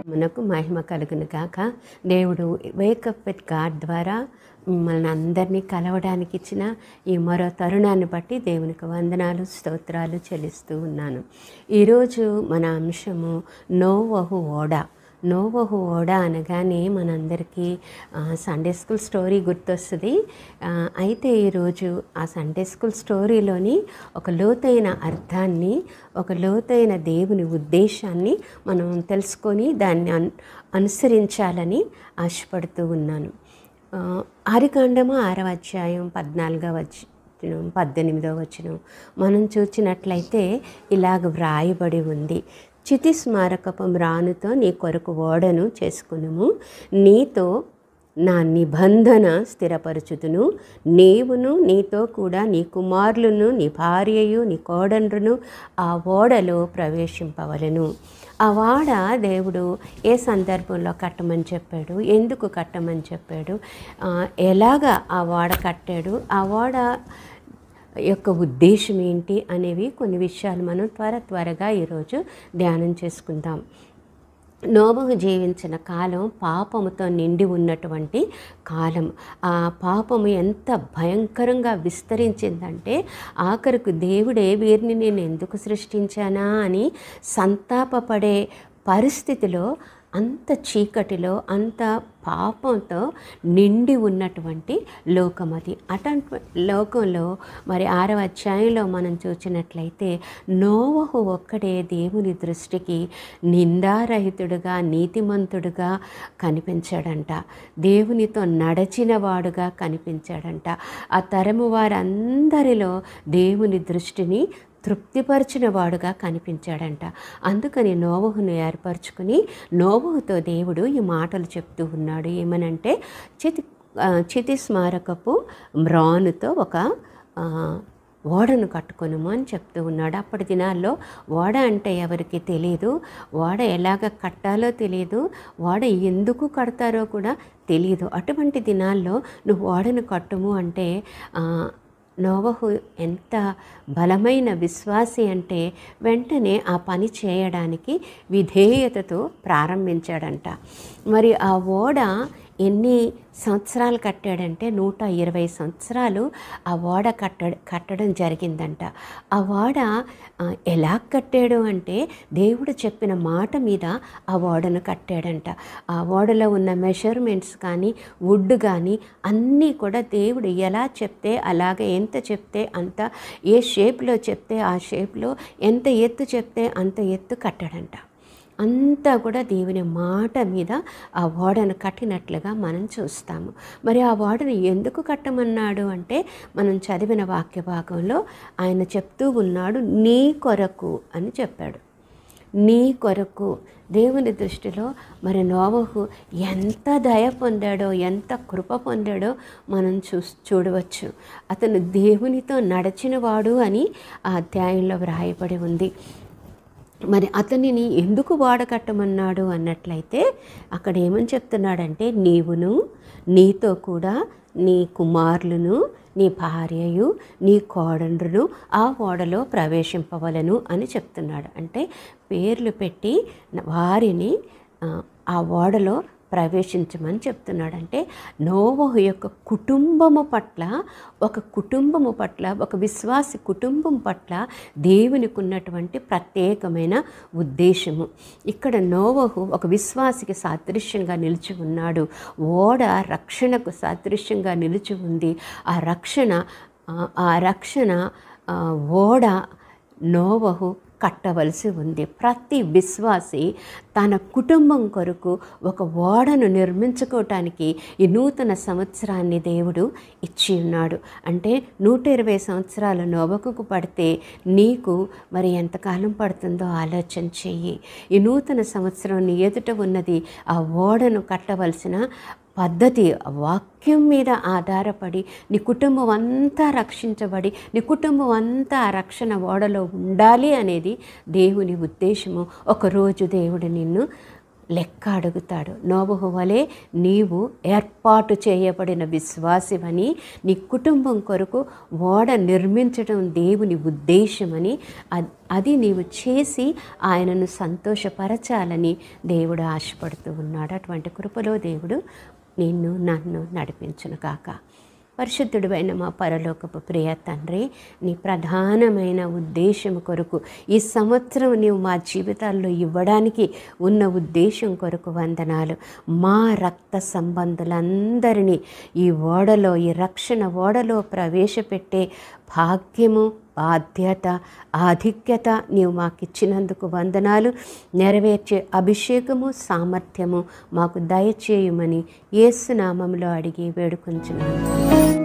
మనకు మహిమ కలుగును గాక. దేవుడు వేకప్ విత్ గాడ్ ద్వారా మిమ్మల్ని అందరినీ కలవడానికి ఇచ్చిన ఈ మరో తరుణాన్ని బట్టి దేవునికి వందనాలు, స్తోత్రాలు చెల్లిస్తూ ఉన్నాను. ఈరోజు మన అంశము నోవహు ఓడ. నోవహు ఓడ అనగానే మనందరికీ సండే స్కూల్ స్టోరీ గుర్తొస్తుంది. అయితే ఈరోజు ఆ సండే స్కూల్ స్టోరీలోని ఒక లోతైన అర్థాన్ని, ఒక లోతైన దేవుని ఉద్దేశాన్ని మనం తెలుసుకొని దాన్ని అనుసరించాలని ఆశపడుతూ ఉన్నాను. ఆదికాండము 6వ అధ్యాయం 14వ వచనం 18వ వచనం మనం చూసినట్లయితే ఇలాగ వ్రాయబడి ఉంది. చితి స్మారకపు మ్రానుతో నీ కొరకు ఓడను చేసుకునుము, నీతో నా నిబంధన స్థిరపరచుదును, నీవును నీతో కూడా నీ కుమారులను నీ భార్యయు నీ కోడండ్రును ఆ ఓడలో ప్రవేశింపవలెను. ఆ ఓడ దేవుడు ఏ సందర్భంలో కట్టమని చెప్పాడు, ఎందుకు కట్టమని చెప్పాడు, ఎలాగ ఆ ఓడ కట్టాడు, ఆ ఓడ యొక్క ఉద్దేశం ఏంటి అనేవి కొన్ని విషయాలు మనం త్వరగా ఈరోజు ధ్యానం చేసుకుందాం. నోవహు జీవించిన కాలం పాపముతో నిండి ఉన్నటువంటి కాలం. ఆ పాపము ఎంత భయంకరంగా విస్తరించిందంటే ఆఖరికి దేవుడే వీరిని నేను ఎందుకు సృష్టించానా అని సంతాపపడే పరిస్థితిలో, అంత చీకటిలో, అంత పాపంతో నిండి ఉన్నటువంటి లోకం అది. అటువంటి లోకంలో మరి 6వ అధ్యాయంలో మనం చూసినట్లయితే నోవహు ఒక్కడే దేవుని దృష్టికి నిందారహితుడుగా, నీతిమంతుడుగా కనిపించాడంట. దేవునితో నడచిన వాడుగా కనిపించాడంట. ఆ తరము వారందరిలో దేవుని దృష్టిని తృప్తిపరిచిన వాడుగా కనిపించాడంట. అందుకని నోవహును ఏర్పరచుకుని నోవహుతో దేవుడు ఈ మాటలు చెప్తూ ఉన్నాడు. ఏమనంటే చితి స్మారకపు మ్రానుతో ఒక ఓడను కట్టుకొనుము అని చెప్తూ ఉన్నాడు. అప్పటి దినాల్లో ఓడ అంటే ఎవరికి తెలియదు, ఓడ ఎలాగ కట్టాలో తెలియదు, ఓడ ఎందుకు కడతారో కూడా తెలియదు. అటువంటి దినాల్లో నువ్వు ఓడను కట్టుము అంటే నోవహు ఎంత బలమైన విశ్వాసి అంటే వెంటనే ఆ పని చేయడానికి విధేయతతో ప్రారంభించాడంట. మరి ఆ ఓడ ఎన్ని సంవత్సరాలు కట్టాడంటే 120 సంవత్సరాలు ఆ ఓడ కట్టడం జరిగిందంట. ఆ ఓడ ఎలా కట్టాడు అంటే దేవుడు చెప్పిన మాట మీద ఆ ఓడను కట్టాడంట. ఆ ఓడలో ఉన్న మెజర్మెంట్స్ కానీ, వుడ్ కానీ అన్నీ కూడా దేవుడు ఎలా చెప్తే అలాగే, ఎంత చెప్తే అంత, ఏ షేప్లో చెప్తే ఆ షేప్లో, ఎంత ఎత్తు చెప్తే అంత ఎత్తు కట్టాడంట. అంతా కూడా దేవుని మాట మీద ఆ ఓడను కట్టినట్లుగా మనం చూస్తాము. మరి ఆ ఓడను ఎందుకు కట్టమన్నాడు అంటే మనం చదివిన వాక్య భాగంలో ఆయన చెప్తూ ఉన్నాడు, నీ కొరకు అని చెప్పాడు. నీ కొరకు. దేవుని దృష్టిలో మరి నోవహు ఎంత దయ పొందాడో, ఎంత కృప పొందాడో మనం చూడవచ్చు. అతను దేవునితో నడిచినవాడు అని ఆ అధ్యాయంలో వ్రాయబడి ఉంది. మరి అతనిని ఎందుకు వాడకట్టమన్నాడు అన్నట్లయితే అక్కడ ఏమని చెప్తున్నాడంటే నీవును నీతో కూడా నీ కుమారులను నీ భార్యయు నీ కోడండ్రును ఆ ఓడలో ప్రవేశింపవలను అని చెప్తున్నాడు. అంటే పేర్లు పెట్టి వారిని ఆ ఓడలో ప్రవేశించమని చెప్తున్నాడు. అంటే నోవహు యొక్క కుటుంబము పట్ల, ఒక విశ్వాసి కుటుంబం పట్ల దేవునికి ఉన్నటువంటి ప్రత్యేకమైన ఉద్దేశము. ఇక్కడ నోవహు ఒక విశ్వాసికి సాదృశ్యంగా నిలిచి ఉన్నాడు. ఓడ రక్షణకు సాదృశ్యంగా నిలిచి ఉంది. ఆ రక్షణ ఓడ నోవహు కట్టవలసి ఉంది. ప్రతి విశ్వాసి తన కుటుంబం కొరకు ఒక ఓడను నిర్మించుకోవటానికి ఈ నూతన సంవత్సరాన్ని దేవుడు ఇచ్చి ఉన్నాడు. అంటే 120 సంవత్సరాలు నోవహుకు పడితే నీకు మరి ఎంతకాలం పడుతుందో ఆలోచన చెయ్యి. ఈ నూతన సంవత్సరం నీ ఎదుట ఉన్నది ఆ ఓడను కట్టవలసిన పద్ధతి. వాక్యం మీద ఆధారపడి నీ కుటుంబం అంతా రక్షించబడి, నీ కుటుంబం అంతా ఆ రక్షణ ఓడలో ఉండాలి అనేది దేవుని ఉద్దేశము. ఒకరోజు దేవుడు నిన్ను లెక్క అడుగుతాడు. నోబహు వలె నీవు ఏర్పాటు చేయబడిన విశ్వాసివని, నీ కుటుంబం కొరకు ఓడ నిర్మించడం దేవుని ఉద్దేశమని, అది నీవు చేసి ఆయనను సంతోషపరచాలని దేవుడు ఆశపడుతూ ఉన్నాడు. అటువంటి కృపలో దేవుడు నన్ను నడిపించును కాక. పరిశుద్ధుడైన మా పరలోకపు ప్రియ తండ్రి, నీ ప్రధానమైన ఉద్దేశం కొరకు ఈ సంవత్సరం నీవు మా జీవితాల్లో ఇవ్వడానికి ఉన్న ఉద్దేశం కొరకు వందనాలు. మా రక్త సంబంధులందరినీ ఈ ఓడలో, ఈ రక్షణ ఓడలో ప్రవేశపెట్టే భాగ్యము, బాధ్యత, ఆధిక్యత నీవు మాకిచ్చినందుకు వందనాలు. నెరవేర్చే అభిషేకము, సామర్థ్యము మాకు దయచేయమని యేసు నామములో అడిగి వేడుకొంచున్నాను.